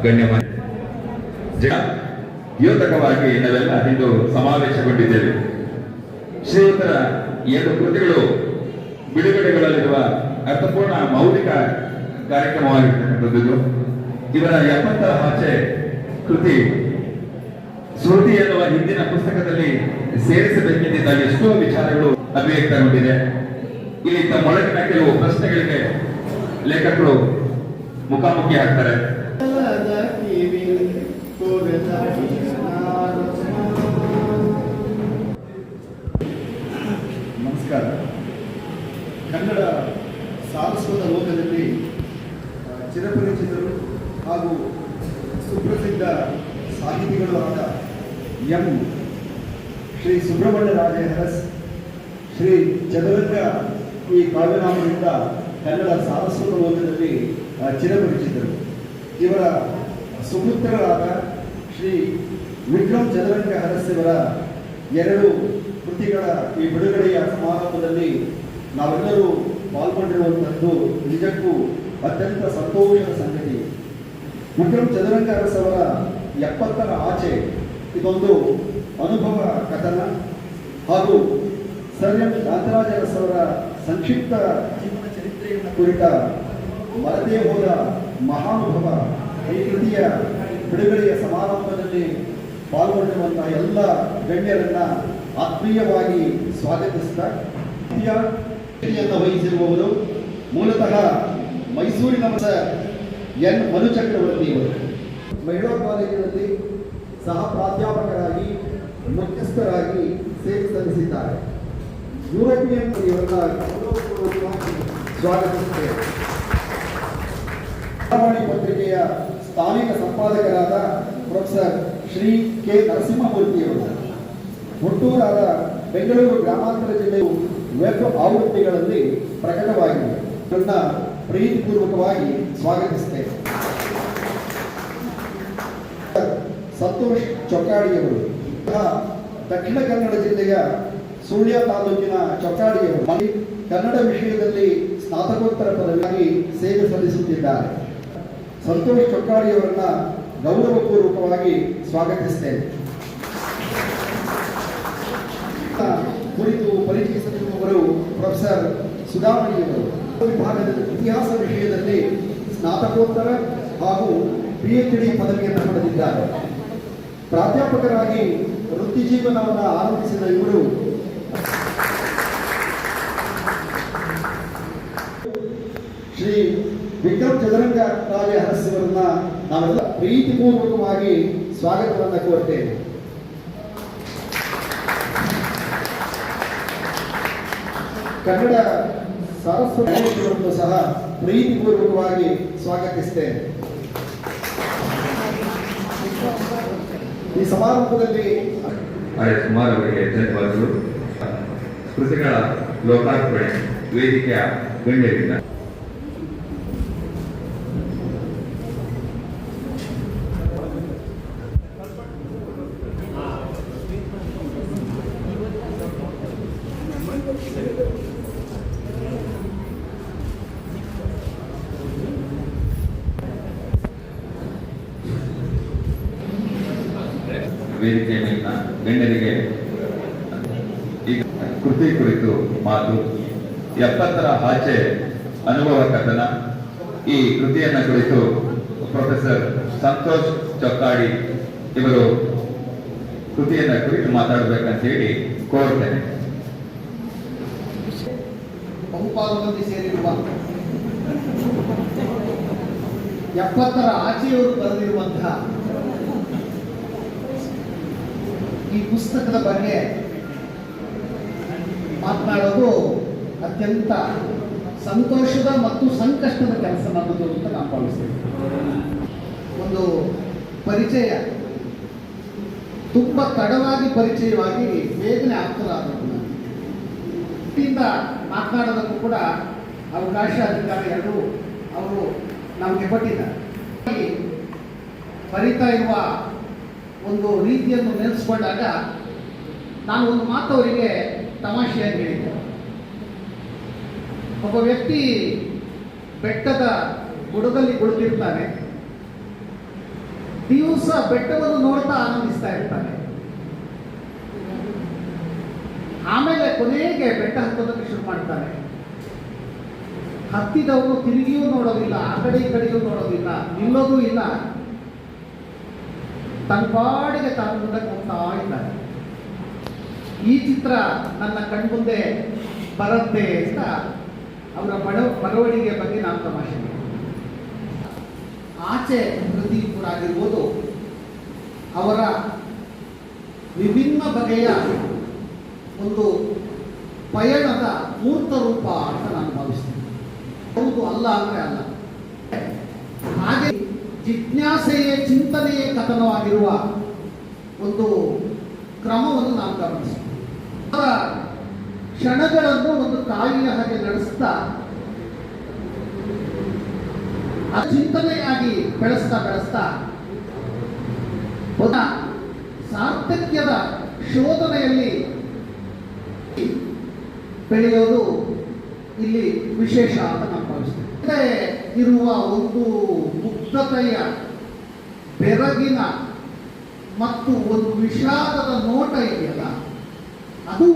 ಗಣ್ಯಮಾನ್ಯ ಯೋತಕವಾಗಿ ನಾವೆಲ್ಲ ಇಂದು ಸಮಾವೇಶಗೊಂಡಿದ್ದೇವೆ. ಶ್ರೀಯುತರ 2 ಕೃತಿಗಳು ಬಿಡುಗಡೆಗಳಲ್ಲಿರುವ ಅರ್ಥಪೂರ್ಣ ಮೌಲಿಕ ಕಾರ್ಯಕ್ರಮವಾಗಿರ್ತಕ್ಕಂಥದ್ದು. ಇವರ 70ರ ಆಚೆ ಕೃತಿ ಸ್ಮೃತಿ ಎನ್ನುವ ಹಿಂದಿನ ಪುಸ್ತಕದಲ್ಲಿ ಸೇರಿಸಬೇಕೆಂದಿದ್ದ ಎಷ್ಟೋ ವಿಚಾರಗಳು ಅಭಿವ್ಯಕ್ತಗೊಂಡಿದೆ. ಇಲ್ಲಿ ತಮ್ಮೊಳಗಿನ ಕೆಲವು ಪ್ರಶ್ನೆಗಳಿಗೆ ಲೇಖಕರು ಮುಖಾಮುಖಿ ಆಗ್ತಾರೆ. ನಮಸ್ಕಾರ. ಕನ್ನಡ ಸಾರಸ್ವತ ಲೋಕದಲ್ಲಿ ಚಿರಪರಿಚಿತರು ಹಾಗೂ ಸುಪ್ರಸಿದ್ಧ ಸಾಹಿತಿಗಳು ಆದ ಎಂ ಶ್ರೀ ಸುಬ್ರಹ್ಮಣ್ಯ ರಾಜೇ ಅರಸ್, ಶ್ರೀ ಚದುರಂಗ ಈ ಕಾವ್ಯನಾಮದಿಂದ ಕನ್ನಡ ಸಾರಸ್ವತ ಲೋಕದಲ್ಲಿ ಚಿರಪರಿಚಿತರು. ಇವರ ಸುಪುತ್ರರಾದ ಶ್ರೀ ವಿಕ್ರಮ್ ಚದುರಂಗ ಅರಸ್ ಇವರ 2 ಕೃತಿಗಳ ಈ ಬಿಡುಗಡೆಯ ಸಮಾರಂಭದಲ್ಲಿ ನಾವೆಲ್ಲರೂ ಪಾಲ್ಗೊಂಡಿರುವಂಥದ್ದು ನಿಜಕ್ಕೂ ಅತ್ಯಂತ ಸಂತೋಷದ ಸಂಗತಿ. ವಿಕ್ರಮ್ ಚದುರಂಗ ಅರಸ್ ಅವರ 70ರ ಆಚೆ ಇದೊಂದು ಅನುಭವ ಕಥನ ಹಾಗೂ ಸರ್ ಎಂ ಶಾಂತರಾಜ ಅರಸ್ ಅವರ ಸಂಕ್ಷಿಪ್ತ ಜೀವನ ಚರಿತ್ರೆಯನ್ನು ಕುರಿತ ಮರೆತೇ ಹೋದ ಮಹಾನುಭವ. ಈ ಕೃತಿಯ ಬಿಡುಗಡೆಯ ಸಮಾರಂಭದಲ್ಲಿ ಪಾಲ್ಗೊಂಡಿರುವಂತಹ ಎಲ್ಲ ಗಣ್ಯರನ್ನ ಆತ್ಮೀಯವಾಗಿ ಸ್ವಾಗತಿಸಿದ ಕೃತಿಯನ್ನು ವಹಿಸಿರುವವರು ಮೂಲತಃ ಮೈಸೂರಿನ ಎನ್ ಮನು ಚಕ್ರವರ್ತಿಯವರು. ಮಹಿಳಾ ಕಾಲೇಜಿನಲ್ಲಿ ಸಹ ಪ್ರಾಧ್ಯಾಪಕರಾಗಿ ಮುಖ್ಯಸ್ಥರಾಗಿ ಸೇವೆ ಸಲ್ಲಿಸಿದ್ದಾರೆ. ಯುರೋಪಿಯನ್ ಇವರನ್ನ ಸ್ವಾಗತಿಸುತ್ತೇವೆ. ಪತ್ರಿಕೆಯ ಸ್ಥಾನಿಕ ಸಂಪಾದಕರಾದ ಪ್ರೊಫೆಸರ್ ಶ್ರೀ ಕೆ ನರಸಿಂಹಮೂರ್ತಿಯವರು. ಹುಟ್ಟೂರಾದ ಬೆಂಗಳೂರು ಗ್ರಾಮಾಂತರ ಜಿಲ್ಲೆಯು ವೆಬ್ ಆವೃತ್ತಿಗಳಲ್ಲಿ ಪ್ರಕಟವಾಗಿದೆ. ನನ್ನ ಪ್ರೀತಿಪೂರ್ವಕವಾಗಿ ಸ್ವಾಗತಿಸುತ್ತೇವೆ. ಸಂತೋಷ್ ಚೊಕ್ಕಾಡಿಯವರು ದಕ್ಷಿಣ ಕನ್ನಡ ಜಿಲ್ಲೆಯ ಸುಳ್ಯ ತಾಲೂಕಿನ ಚೊಕ್ಕಾಡಿಯವರು ಕನ್ನಡ ವಿಷಯದಲ್ಲಿ ಸ್ನಾತಕೋತ್ತರ ಪದವಿಯಾಗಿ ಸೇವೆ ಸಲ್ಲಿಸುತ್ತಿದ್ದಾರೆ. ಸಂತೋಷ್ ಚೊಕ್ಕಾಡಿಯವರನ್ನ ಗೌರವಪೂರ್ವಕವಾಗಿ ಸ್ವಾಗತಿಸುತ್ತೇನೆ. ಕುರಿತು ಪರಿಚಯಿಸಲಿರುವವರು ಪ್ರೊಫೆಸರ್ ಸುಧಾಮಣಿಯವರು. ವಿಭಾಗದ ಇತಿಹಾಸ ವಿಷಯದಲ್ಲಿ ಸ್ನಾತಕೋತ್ತರ ಹಾಗೂ PhD ಪದವಿಯನ್ನು ಪಡೆದಿದ್ದಾರೆ. ಪ್ರಾಧ್ಯಾಪಕರಾಗಿ ವೃತ್ತಿ ಜೀವನವನ್ನು ಆರಂಭಿಸಿದ ಇವರು ಶ್ರೀ ವಿಕ್ರಮ್ ಚದುರಂಗ ರಾಜೇ ಅರಸ್ ಅವರನ್ನ ನಾವೆಲ್ಲ ಪ್ರೀತಿಪೂರ್ವಕವಾಗಿ ಸ್ವಾಗತವನ್ನು ಕೋರ್ತೇವೆ. ಕನ್ನಡ ಸಾರಸ್ವತವನ್ನು ಸಹ ಪ್ರೀತಿಪೂರ್ವಕವಾಗಿ ಸ್ವಾಗತಿಸುತ್ತೇನೆ. ಈ ಸಮಾರಂಭದಲ್ಲಿ ಸುಮಾರು ಅವರಿಗೆ ಧನ್ಯವಾದಗಳು. ಕೃತಿಗಳ ಲೋಕಾರ್ಪಣೆ ವೇದಿಕೆಯ ಗಣ್ಯರಿಂದ ವೇದಿಕೆಯ ಮೇಲಿನ ಗಣ್ಯರಿಗೆ ಈಗ ಕೃತಿ ಕುರಿತು ಮಾತು. 70ರ ಆಚೆ ಅನುಭವ ಕಥನ. ಈ ಕೃತಿಯನ್ನ ಕುರಿತು ಪ್ರೊಫೆಸರ್ ಸಂತೋಷ್ ಚೊಕ್ಕಾಡಿ ಇವರು ಕೃತಿಯನ್ನ ಕುರಿತು ಮಾತಾಡಬೇಕಂತ ಹೇಳಿ ಕೋರ್ತೇನೆ. ಬಹುಪಾಲು ಮಂದಿ ಸೇರಿರುವ 70ರ ಆಚೆಯವರು ಬರೆದಿರುವಂತಹ ಈ ಪುಸ್ತಕದ ಬಗ್ಗೆ ಮಾತನಾಡೋದು ಅತ್ಯಂತ ಸಂತೋಷದ ಮತ್ತು ಸಂಕಷ್ಟದ ಕೆಲಸ ನನ್ನದು ಅಂತ ನಾನು ಭಾವಿಸ್ತೇನೆ. ಒಂದು ಪರಿಚಯ ತುಂಬ ತಡವಾಗಿ ಪರಿಚಯವಾಗಿ ಬೇಗನೆ ಆಗ್ತದಾದದ್ದು ಮಾತನಾಡೋದಕ್ಕೂ ಕೂಡ ಅವಕಾಶ ಅಧಿಕಾರ ಎರಡೂ ಅವರು ನಮಗೆ ಕೊಟ್ಟಿದ್ದಾರೆ. ಬರಿತಾ ಇರುವ ಒಂದು ರೀತಿಯನ್ನು ನೆನೆಸ್ಕೊಂಡಾಗ ನಾನು ಒಂದು ಮಾತು ಅವರಿಗೆ ತಮಾಷೆಯಾಗಿ ಹೇಳಿದ್ದೆ. ಒಬ್ಬ ವ್ಯಕ್ತಿ ಬೆಟ್ಟದ ಬುಡದಲ್ಲಿ ಕುಳಿತಿರ್ತಾನೆ, ದಿವಸ ಬೆಟ್ಟವನ್ನು ನೋಡ್ತಾ ಆನಂದಿಸ್ತಾ ಇರ್ತಾನೆ. ಆಮೇಲೆ ಕೊನೆಗೆ ಬೆಟ್ಟ ಹತ್ತೋದಕ್ಕೆ ಶುರು ಮಾಡ್ತಾನೆ. ಹತ್ತಿದವನು ತಿರುಗಿಯೂ ನೋಡೋದಿಲ್ಲ, ಆ ಕಡೆ ಈ ಕಡೆಯೂ ನೋಡೋದಿಲ್ಲ, ನಿಲ್ಲೋದೂ ಇಲ್ಲ, ತನ್ನ ಪಾಡಿಗೆ ತಾನು ಮುಂದಕ್ಕೆ ಹೋಗ್ತಾ ಇದ್ದಾನೆ. ಈ ಚಿತ್ರ ನನ್ನ ಕಣ್ಮುಂದೆ ಬರುತ್ತೆ ಅಂತ ಅವರ ಬರವಣಿಗೆ ಬಗ್ಗೆ ನಾನು ತಮಾಷೆ ಮಾಡಿದೆ. ಆಚೆ ಕೃತಿಕರಾಗಿರ್ಬೋದು, ಅವರ ವಿಭಿನ್ನ ಬಗೆಯ ಒಂದು ಪಯಣದ ಮೂರ್ತ ರೂಪ ಅಂತ ನಾನು ಭಾವಿಸ್ತೀನಿ. ಹೌದು, ಅಲ್ಲ ಅಂದರೆ ಅಲ್ಲ. ಹಾಗೆ ಜಿಜ್ಞಾಸೆಯೇ ಚಿಂತನೆಯೇ ಕಥನವಾಗಿರುವ ಒಂದು ಕ್ರಮವನ್ನು ನಾನು ಗಮನಿಸ್ತೀನಿ. ಅವರ ಕ್ಷಣಗಳನ್ನು ಒಂದು ಕಾಯಿಯ ಹಾಗೆ ನಡೆಸ್ತಾ ಆ ಚಿಂತನೆಯಾಗಿ ಬೆಳೆಸ್ತಾ ಸಾರ್ಥಕ್ಯದ ಶೋಧನೆಯಲ್ಲಿ ಬೆಳೆಯೋದು ಇಲ್ಲಿ ವಿಶೇಷ ಅಂತ ನಾನು ಭಾವಿಸ್ತೇನೆ. ಇರುವ ಒಂದು ಮುಕ್ತತೆಯ ಬೆರಗಿನ ಮತ್ತು ಒಂದು ವಿಷಾದದ ನೋಟ ಇದೆಯಲ್ಲ, ಅದು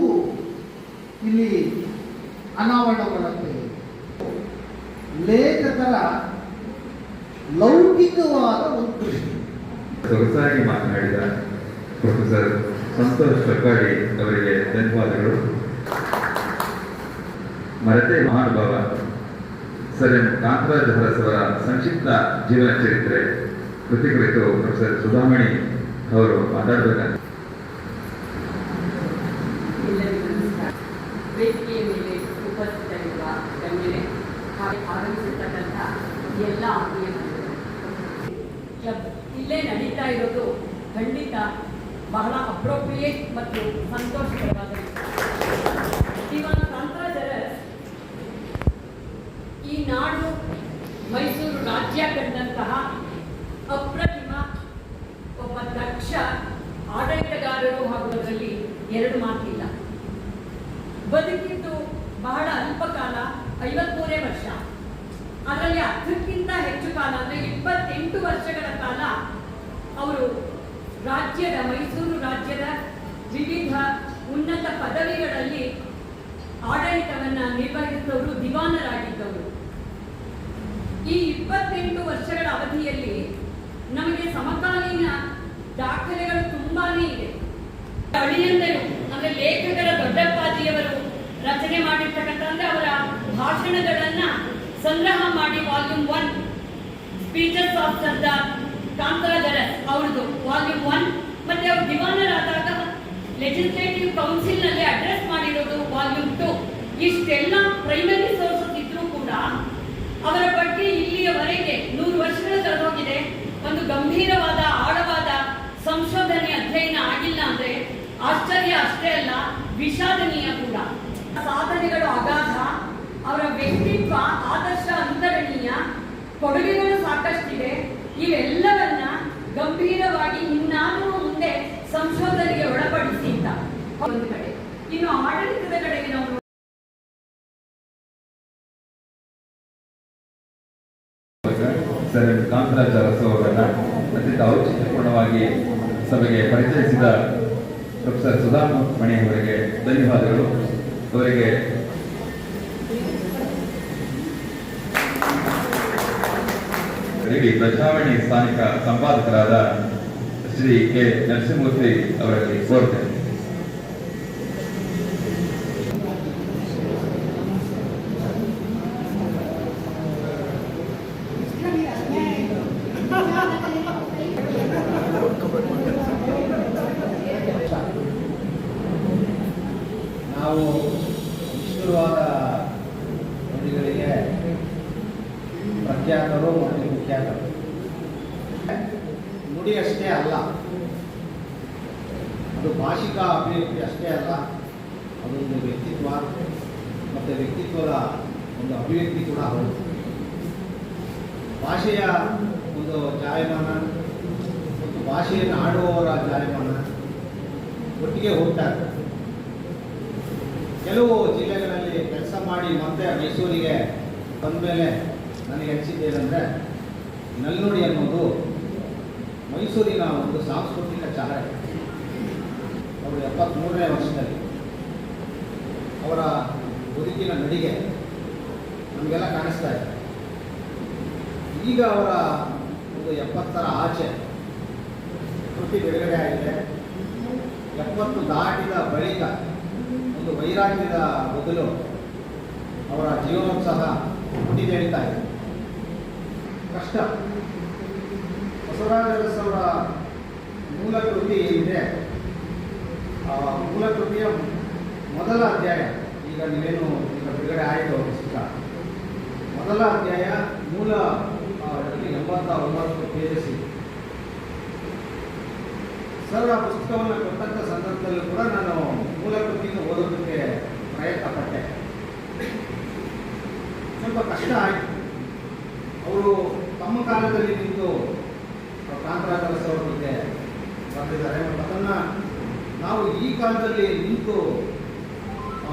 ಇಲ್ಲಿ ಅನಾವರಣಗೊಳ್ಳುತ್ತೆ. ಲೇಖಕರ ಲೌಕಿಕವಾದ ಒಂದು ದೃಷ್ಟಿ. ಸೊಗಸಾಗಿ ಮಾತನಾಡಿದ ಪ್ರೊಫೆಸರ್ ಸಂತೋಷ್ ಕಕ್ಕಾಡಿ ಅವರಿಗೆ ಧನ್ಯವಾದಗಳು. ಮರತೆ ಮಹಾನುಭಾವ ಸರ್ ಎಂ ಕಾಂತರಾಜ್ ಅರಸ್ ಅವರ ಸಂಕ್ಷಿಪ್ತ ಜೀವನ ಚರಿತ್ರೆ ಕೃತಿ ಕುರಿತು ಪ್ರೊಫೆಸರ್ ಸುಧಾಮಣಿ ಅವರು ಮಾತಾಡಬೇಕಾದ ವೇದಿಕೆಯ ಮೇಲೆ ಉಪಸ್ಥಿತರಿರುವ ಗಣ್ಯರೇ, ಹಾಗೆ ಆಗಮಿಸಿರ್ತಕ್ಕಂಥ ಎಲ್ಲ ಆತ್ಮೀಯ ಕ್ಲಬ್ ಇಲ್ಲೇ ನಡೀತಾ ಇರೋದು ಖಂಡಿತ ಬಹಳ ಅಪ್ರೋಪ್ರಿಯೇಟ್ ಮತ್ತು ಸಂತೋಷಕರವಾದ ಶ್ರೀಮಾನ್ ಕಾಂತರಾಜ್ ಅರಸ್ ಈ ನಾಡು ಮೈಸೂರು ರಾಜ್ಯ ಕಂಡಂತಹ ಅಪ್ರತಿಮ ಒಬ್ಬ ದಕ್ಷ ಆಡಳಿತಗಾರರು ಆಗುವುದರಲ್ಲಿ ಎರಡು ಮಾತಿಲ್ಲ. ಬದುಕಿದ್ದು ಬಹಳ ಅಲ್ಪ ಕಾಲ, 53 ವರ್ಷ. ಅದರಲ್ಲಿ ಅದಕ್ಕಿಂತ ಹೆಚ್ಚು ಕಾಲ ಅಂದರೆ 28 ವರ್ಷಗಳ ಕಾಲ ಅವರು ಮೈಸೂರು ರಾಜ್ಯದ ವಿವಿಧ ಉನ್ನತ ಪದವಿಗಳಲ್ಲಿ ಆಡಳಿತವನ್ನ ನಿರ್ವಹಿಸಿದವರು, ದಿವಾನರಾಗಿದ್ದವರು. ಈ 28 ವರ್ಷಗಳ ಅವಧಿಯಲ್ಲಿ ನಮಗೆ ಸಮಕಾಲೀನ ದಾಖಲೆಗಳು ತುಂಬಾನೇ ಇದೆ. ಅಳಿಯಂದರು ಅಂದ್ರೆ ಲೇಖಕರ ದೊಡ್ಡಪ್ಪಾಜಿಯವರು ರಚನೆ ಮಾಡಿರ್ತಕ್ಕಂಥ ಅವರ ಭಾಷಣಗಳನ್ನ ಸಂಗ್ರಹ ಮಾಡಿ volume 1 speeches of Sardar Kantaraj Urs ಅವ್ರದ್ದು ವಾಲ್ಯೂಮ್ 1, ಮತ್ತೆ ಅವರು ದಿವಾನರಾದಾಗ ಲೆಜಿಸ್ಲೇಟಿವ್ ಕೌನ್ಸಿಲ್ ನಲ್ಲಿ ಅಡ್ರೆಸ್ ಮಾಡಿರೋದು ವಾಲ್ಯೂಮ್ 2. ಇಷ್ಟೆಲ್ಲ ಪ್ರೈಮರಿ ಸೋರ್ಸಸ್ ಇದ್ರೂ ಕೂಡ ಅವರ ಬಗ್ಗೆ ಇಲ್ಲಿಯವರೆಗೆ 100 ವರ್ಷಗಳ ಕಳೆದೋಗಿದೆ, ಒಂದು ಗಂಭೀರವಾದ ಆಳವಾದ ಸಂಶೋಧನೆ ಅಧ್ಯಯನ ಆಗಿಲ್ಲ ಅಂದ್ರೆ ಆಶ್ಚರ್ಯ ಅಷ್ಟೇ ಅಲ್ಲ, ವಿಷಾದನೀಯ ಕೂಡ. ಸಾಧನೆಗಳು ಅಗಾಧ, ಅವರ ವ್ಯಕ್ತಿತ್ವ ಆದರ್ಶ ಅಂತರಣೀಯ, ಕೊಡುಗೆಗಳು ಸಾಕಷ್ಟಿದೆ. ಇವೆಲ್ಲವನ್ನ ಗಂಭೀರವಾಗಿ ಇನ್ನಾದರೂ ಮುಂದೆ ಸಂಶೋಧನೆಗೆ ಒಳಪಡಿಸಿ ಅಂತ ಒಂದು ಕಡೆ. ಇನ್ನು ಆಡಳಿತದ ಕಡೆಗೆ ನಾವು ಸರ್ ಎಂ ಕಾಂತರಾಜ್ ಅರಸ್ ಅವರನ್ನ ಅತ್ಯಂತ ಔಚಿತ್ಯಪೂರ್ಣವಾಗಿ ಸಭೆಗೆ ಪರಿಚಯಿಸಿದ ಪ್ರೊಫೆಸರ್ ಸುಧಾಮಣಿ ಅವರಿಗೆ ಧನ್ಯವಾದಗಳು. ಅವರಿಗೆ ಪ್ರಜಾವಾಣಿ ಸ್ಥಾನಿಕ ಸಂಪಾದಕರಾದ ಶ್ರೀ ಕೆ ನರಸಿಂಹಮೂರ್ತಿ ಅವರಲ್ಲಿ ಕೋರ್ತೇನೆ. ನಾವು ನಿಷ್ಠುರವಾದ ನುಡಿಗಳಿಗೆ ಪ್ರಖ್ಯಾತರು ಮತ್ತು ಮುಖ್ಯಾತರು. ನುಡಿ ಅಷ್ಟೇ ಅಲ್ಲ, ಅದು ಭಾಷಿಕ ಅಭಿವ್ಯಕ್ತಿ ಅಷ್ಟೇ ಅಲ್ಲ, ಅದೊಂದು ವ್ಯಕ್ತಿತ್ವ ಮತ್ತು ವ್ಯಕ್ತಿತ್ವದ ಒಂದು ಅಭಿವ್ಯಕ್ತಿ ಕೂಡ ಹೌದು. ಭಾಷೆಯ ಒಂದು ಜಾಯಮಾನ ಮತ್ತು ಭಾಷೆಯನ್ನು ಆಡುವವರ ಜಾಯಮಾನ ಒಟ್ಟಿಗೆ ಹೋಗ್ತಾರೆ. ಕೆಲವು ಜಿಲ್ಲೆಗಳಲ್ಲಿ ಕೆಲಸ ಮಾಡಿ ಮತ್ತೆ ಮೈಸೂರಿಗೆ ಬಂದ ಮೇಲೆ ನನಗೆ ಅನಿಸಿದ್ದೇನೆಂದರೆ, ನಲ್ನುಡಿ ಅನ್ನೋದು ಮೈಸೂರಿನ ಒಂದು ಸಾಂಸ್ಕೃತಿಕ ಚಾಲನೆ. ಅವರು 73ನೇ ವರ್ಷದಲ್ಲಿ ಅವರ ಬದುಕಿನ ನಡಿಗೆ ನಮಗೆಲ್ಲ ಕಾಣಿಸ್ತಾ ಇದೆ. ಈಗ ಅವರ ಒಂದು 70ರ ಆಚೆ ಕೃತಿ ಬಿಡುಗಡೆ ಆಗಿದೆ. 70 ದಾಟಿದ ಬಳಿಕ ಒಂದು ವೈರಾಗ್ಯದ ಬದಲು ಅವರ ಜೀವನೋತ್ಸಾಹ ಹುಟ್ಟಿದೇಳ್ತಾ ಇದೆ. ಕಷ್ಟ. ಬಸವರಾಜ ಅರಸವರ ಮೂಲ ಕೃತಿ ಏನಿದೆ, ಆ ಮೂಲ ಕೃತಿಯ ಮೊದಲ ಅಧ್ಯಾಯ, ಈಗ ನೀವೇನು ಈಗ ಬಿಡುಗಡೆ ಆಯಿತು ಪುಸ್ತಕ, ಮೊದಲ ಅಧ್ಯಾಯ ಮೂಲ 89 ಪೇಜಸ್ ಇದೆ. ಸರ್ ಆ ಪುಸ್ತಕವನ್ನು ಕೊಟ್ಟಂಥ ಸಂದರ್ಭದಲ್ಲೂ ಕೂಡ ನಾನು ಮೂಲ ಕೃತಿಯನ್ನು ಓದೋದಕ್ಕೆ ಪ್ರಯತ್ನ ಪಟ್ಟೆ. ಸ್ವಲ್ಪ ಕಷ್ಟ ಆಯಿತು. ಅವರು ತಮ್ಮ ಕಾಲದಲ್ಲಿ ನಿಂತು ಕಾಂತರಾಜ ಅರಸವರ ಬಗ್ಗೆ ಬರೆದಿದ್ದಾರೆ ಮತ್ತು ಅದನ್ನು ನಾವು ಈ ಕಾಲದಲ್ಲಿ ನಿಂತು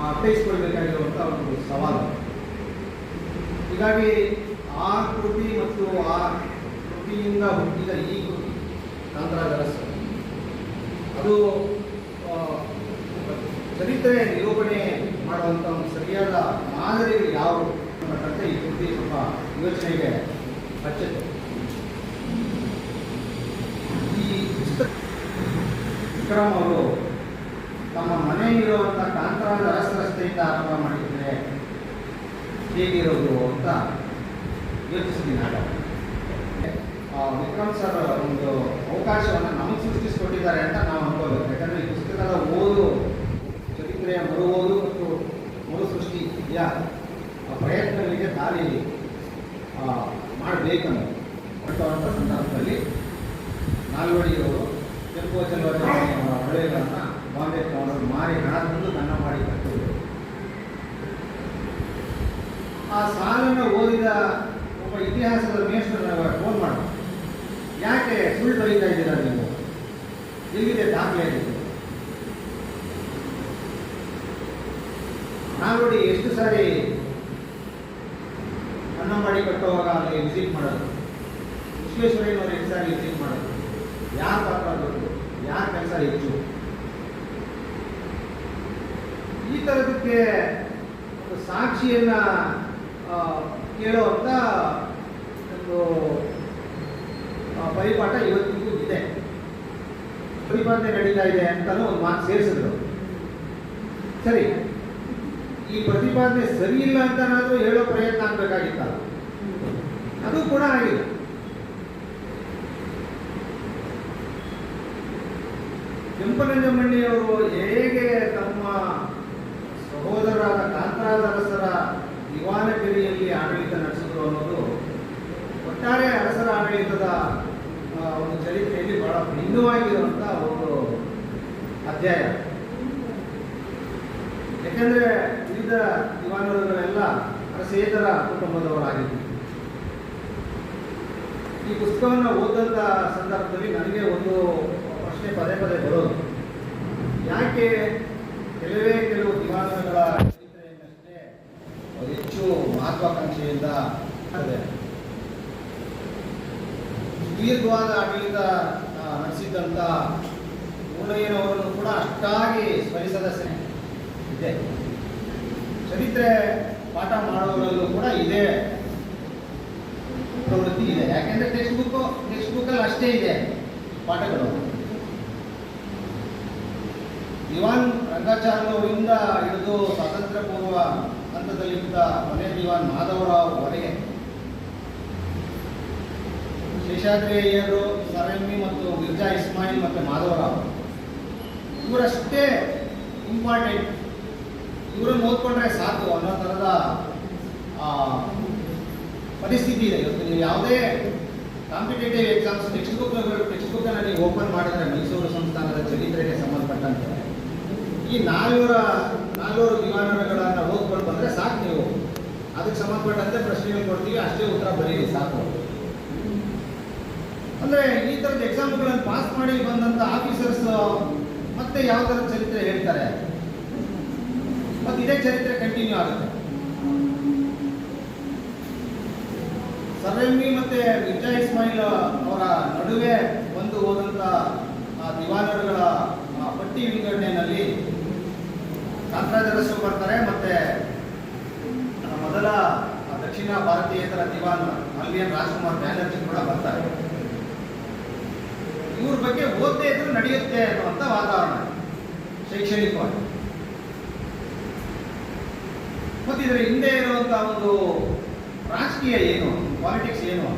ಅರ್ಥೈಸ್ಕೊಳ್ಬೇಕಾಗಿರುವಂಥ ಒಂದು ಸವಾಲು. ಹೀಗಾಗಿ ಆ ಕೃತಿ ಮತ್ತು ಆ ಕೃತಿಯಿಂದ ಹುಟ್ಟಿದ ಈ ಕೃತಿ ಕಾಂತರಾಜ ಅರಸ, ಅದು ಚರಿತ್ರೆ ನಿರೂಪಣೆ ಮಾಡುವಂಥ ಒಂದು ಸರಿಯಾದ ಮಾದರಿಗಳು ಯಾವುವು ಅನ್ನತಕ್ಕಂತೆ ಈ ಕೃತಿ ಸ್ವಲ್ಪ ಯೋಚನೆಗೆ ಹಚ್ಚಿತ್ತು. ಈ ಪುಸ್ತಕ ವಿಕ್ರಮ್ ಅವರು ತಮ್ಮ ಮನೆಯಲ್ಲಿರುವಂಥ ಕಾಂತರಾಜ ಅರಸ ರಸ್ತೆಯಿಂದ ಆರಂಭ ಮಾಡಿದರೆ ಹೇಗಿರೋದು ಅಂತ ಯೋಚಿಸಿದ್ದೀನಿ. ವಿಕ್ರಮ್ ಸರ್ ಒಂದು ಅವಕಾಶವನ್ನು ನಮಗೆ ಸೃಷ್ಟಿಸಿಕೊಟ್ಟಿದ್ದಾರೆ ಅಂತ ನಾವು ಅನ್ಕೋಬೇಕು. ಯಾಕಂದರೆ ಈ ಪುಸ್ತಕದ ಓದು, ಚರಿತ್ರೆಯ ಮರು ಓದು ಮತ್ತು ಮರು ಸೃಷ್ಟಿ ಇದೆಯಾ ಆ ಪ್ರಯತ್ನಗಳಿಗೆ ದಾರಿ ಮಾಡಬೇಕಂತ ಹೊರಟುವಂಥ ಸಂದರ್ಭದಲ್ಲಿ ನಾಲ್ವಡಿಯವರು ಕೆಂಪು ಚಲುವಳಿಯವರ ಒಳ್ಳೆಯಗಳನ್ನು ಬಾಂಬೆ ತಗೊಂಡು ಮಾರಿ ಹಣ ತಂದು ದನ್ನ ಮಾಡಿ ಕಟ್ಟಿದ್ರು. ಆ ಸಾಲನ್ನು ಓದಿದ ಒಬ್ಬ ಇತಿಹಾಸದ ಮೇಷ್ಟ್ರನ್ನ ಫೋನ್ ಮಾಡಿ, ಯಾಕೆ ಸುಳ್ಳು ಬರೀತಾ ಇದ್ದೀರಾ ನೀವು, ಎಲ್ಲಿದೆ ದಾಖಲೆ ಇದೆ? ನಾಲ್ವಡಿ ಎಷ್ಟು ಸಾರಿ ಅನ್ನಂಬಾಡಿ ಕಟ್ಟುವಾಗ ಅಲ್ಲಿ ವಿಸಿಟ್ ಮಾಡೋದು, ವಿಶ್ವೇಶ್ವರಯ್ಯನವರು ಎಷ್ಟು ಸಾರಿ ವಿಸಿಟ್ ಮಾಡೋದು, ಯಾರ ಪಾತ್ರ ದೊಡ್ಡದು, ಯಾರ ಕೆಲಸ ಹೆಚ್ಚು, ಈ ಥರದಕ್ಕೆ ಒಂದು ಸಾಕ್ಷಿಯನ್ನು ಕೇಳುವಂಥ ಒಂದು ಪರಿಪಾಠ ಇವತ್ತಿಗೂ ಇದೆ. ಪ್ರತಿಪಾದನೆ ನಡೀತಾ ಇದೆ ಅಂತಲೂ ಒಂದು ಮಾತು ಸೇರಿಸಿದ್ರು. ಸರಿ, ಈ ಪ್ರತಿಪಾದನೆ ಸರಿ ಇಲ್ಲ ಅಂತನಾದರೂ ಹೇಳೋ ಪ್ರಯತ್ನ ಆಗಬೇಕಾಗಿತ್ತಲ್ಲ, ಅದು ಕೂಡ ಆಗಿಲ್ಲ. ಕೆಂಪನಂಜಮ್ಮಣ್ಣಿಯವರು ಹೇಗೆ ತಮ್ಮ ಸಹೋದರರಾದ ಕಾಂತರಾಜ ಅರಸರ ದಿವಾನಗಿರಿಯಲ್ಲಿ ಆಡಳಿತ ನಡೆಸಿದ್ರು ಅನ್ನೋದು ಒಟ್ಟಾರೆ ಅರಸರ ಆಡಳಿತದ ಒಂದು ಚರಿತ್ರೆಯಲ್ಲಿ ಬಹಳ ಭಿನ್ನವಾಗಿರುವಂಥ ಒಂದು ಅಧ್ಯಾಯ. ಯಾಕೆಂದರೆ ವಿವಿಧ ದಿವಾನರುಗಳೆಲ್ಲ ಅರಸೇತರ ಕುಟುಂಬದವರಾಗಿದ್ದರು. ಈ ಪುಸ್ತಕವನ್ನು ಓದಂಥ ಸಂದರ್ಭದಲ್ಲಿ ನನಗೆ ಒಂದು ಪ್ರಶ್ನೆ ಪದೇ ಪದೇ ಬರೋದು, ಯಾಕೆ ಕೆಲವು ದಿವಾನರುಗಳ ಚರಿತ್ರೆಯನ್ನಷ್ಟೇ ಹೆಚ್ಚು ಮಹತ್ವಾಕಾಂಕ್ಷೆಯಿಂದ ದೀರ್ಘವಾದ ಆಡಳಿತ ನಡೆಸಿದ್ದಂಥ ಮೂಡಯ್ಯನವರನ್ನು ಕೂಡ ಅಷ್ಟಾಗಿ ಸ್ಮರಿಸದ ಇದೆ. ಚರಿತ್ರೆ ಪಾಠ ಮಾಡುವವರಲ್ಲೂ ಕೂಡ ಇದೇ ಪ್ರವೃತ್ತಿ ಇದೆ. ಯಾಕೆಂದರೆ ಟೆಕ್ಸ್ಟ್ ಬುಕ್ಕಲ್ಲಿ ಅಷ್ಟೇ ಇದೆ ಪಾಠಗಳು. ದಿವಾನ್ ರಂಗಾಚಾರ್ಯವರಿಂದ ಹಿಡಿದು ಸ್ವಾತಂತ್ರ್ಯ ಪೂರ್ವ ಹಂತದಲ್ಲಿದ್ದ ಕೊನೆ ದಿವಾನ್ ಮಾಧವರಾವ್ವರೆಗೆ ಶೇಷಾದ್ರಿ ಅಯ್ಯರು, ಸರಂಗಿ ಮತ್ತು ಮಿರ್ಜಾ ಇಸ್ಮಾಯಿಲ್ ಮತ್ತು ಮಾಧವರಾವ್ ಇವರಷ್ಟೇ ಇಂಪಾರ್ಟೆಂಟ್. ಇವರನ್ನು ಓದ್ಕೊಂಡ್ರೆ ಸಾಕು ಅನ್ನೋ ಥರದ ಪರಿಸ್ಥಿತಿ ಇದೆ. ಇವತ್ತು ನೀವು ಯಾವುದೇ ಕಾಂಪಿಟೇಟಿವ್ ಎಕ್ಸಾಮ್ಸ್ ಟೆಕ್ಸ್ಟ್ ಬುಕ್ಕನ್ನು ನೀವು ಓಪನ್ ಮಾಡಿದ್ರೆ ಮೈಸೂರು ಸಂಸ್ಥಾನದ ಚರಿತ್ರೆಗೆ ಸಂಬಂಧಪಟ್ಟಂತೆ ಈ ನಾಲ್ವರು ದಿವಾನರುಗಳನ್ನು ಓದ್ಕೊಂಡು ಬಂದರೆ ಸಾಕು. ನೀವು ಅದಕ್ಕೆ ಸಂಬಂಧಪಟ್ಟಂತೆ ಪ್ರಶ್ನೆಗಳು ಕೊಡ್ತೀವಿ, ಅಷ್ಟೇ ಉತ್ತರ ಬರೀರಿ ಸಾಕು. ಅಂದರೆ ಈ ಥರದ ಎಕ್ಸಾಮ್ಗಳನ್ನು ಪಾಸ್ ಮಾಡಿ ಬಂದಂಥ ಆಫೀಸರ್ಸ್ ಮತ್ತೆ ಯಾವ ಥರದ ಚರಿತ್ರೆ ಹೇಳ್ತಾರೆ, ಮತ್ತು ಇದೇ ಚರಿತ್ರೆ ಕಂಟಿನ್ಯೂ ಆಗುತ್ತೆ. ಸರ್ಎಂವಿ ಮತ್ತು ಮಿರ್ಜಾ ಇಸ್ಮಾಯಿಲ್ ಅವರ ನಡುವೆ ಒಂದು ಬಂದು ಹೋದಂಥ ದಿವಾನರುಗಳ ಪಟ್ಟಿ ವಿಂಗಡಣೆಯಲ್ಲಿ ಕಾಂತರಾಜ ಅರಸು ಬರ್ತಾರೆ, ಮತ್ತೆ ಮೊದಲ ದಕ್ಷಿಣ ಭಾರತೀಯೇತರ ದಿವಾನ್ ಅಲ್ವಿಯನ್ ರಾಜ್ಕುಮಾರ್ ಬ್ಯಾನರ್ಜಿ ಕೂಡ ಬರ್ತಾರೆ. ಇವ್ರ ಬಗ್ಗೆ ಓದದೇ ಇದ್ರೂ ನಡೆಯುತ್ತೆ ಅನ್ನುವಂಥ ವಾತಾವರಣ ಶೈಕ್ಷಣಿಕವಾಗಿ. ಮತ್ತು ಇದರ ಹಿಂದೆ ಇರುವಂಥ ಒಂದು ರಾಜಕೀಯ ಏನು, ಪಾಲಿಟಿಕ್ಸ್ ಏನು,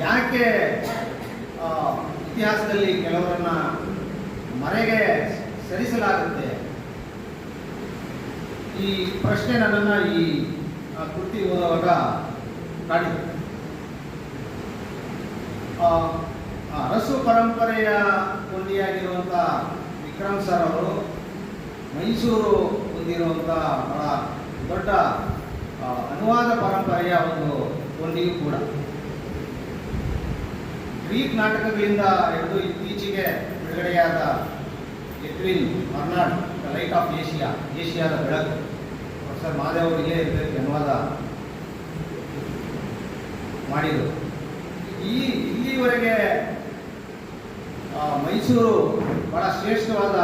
ಯಾಕೆ ಇತಿಹಾಸದಲ್ಲಿ ಕೆಲವರನ್ನ ಮರೆಗೆ ಸರಿಸಲಾಗುತ್ತೆ, ಈ ಪ್ರಶ್ನೆ ನನ್ನನ್ನು ಈ ಕೃತಿ ಓದುವಾಗ ಕಾಡಿದೆ. ಅರಸು ಪರಂಪರೆಯ ಕೊಂಡಿಯಾಗಿರುವಂಥ ವಿಕ್ರಮ್ ಸರ್ ಅವರು ಮೈಸೂರು ಹೊಂದಿರುವಂಥ ಬಹಳ ದೊಡ್ಡ ಅನುವಾದ ಪರಂಪರೆಯ ಒಂದು ಕೊಂಡಿಯೂ ಕೂಡ. ಗ್ರೀಕ್ ನಾಟಕಗಳಿಂದ ಹಿಡಿದು ಇತ್ತೀಚೆಗೆ ಬಿಡುಗಡೆಯಾದ Edwin Arnold the light off Asia, ಏಷ್ಯಾದ ಬೆಳಕು, ಪ್ರೊಫೆಸರ್ ಮಹಾದೇವ್ ಅವರಿಗೆ ಅನುವಾದ ಮಾಡಿದರು. ಇಲ್ಲಿವರೆಗೆ ಮೈಸೂರು ಬಹಳ ಶ್ರೇಷ್ಠವಾದ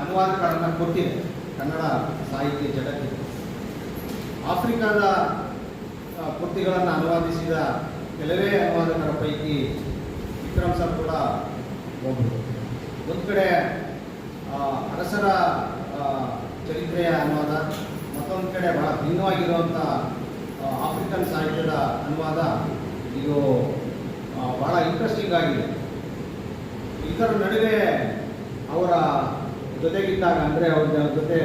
ಅನುವಾದಕರನ್ನು ಕೊಟ್ಟಿದೆ ಕನ್ನಡ ಸಾಹಿತ್ಯ ಜಗತ್ತಿಗೆ. ಆಫ್ರಿಕಾದ ಕೃತಿಗಳನ್ನು ಅನುವಾದಿಸಿದ ಕೆಲವೇ ಅನುವಾದಕರ ಪೈಕಿ ವಿಕ್ರಮ್ ಸರ್ ಕೂಡ ಒಬ್ಬರು. ಒಂದು ಕಡೆ ಅರಸರ ಚರಿತ್ರೆಯ ಅನುವಾದ, ಮತ್ತೊಂದು ಕಡೆ ಬಹಳ ಭಿನ್ನವಾಗಿರುವಂಥ ಆಫ್ರಿಕನ್ ಸಾಹಿತ್ಯದ ಅನುವಾದ. ಇದು ಬಹಳ ಇಂಟ್ರೆಸ್ಟಿಂಗ್ ಆಗಿದೆ. ಇದರ ನಡುವೆ ಅವರ ಜೊತೆಗಿದ್ದಾಗ, ಅಂದರೆ ಅವ್ರ ಜೊತೆ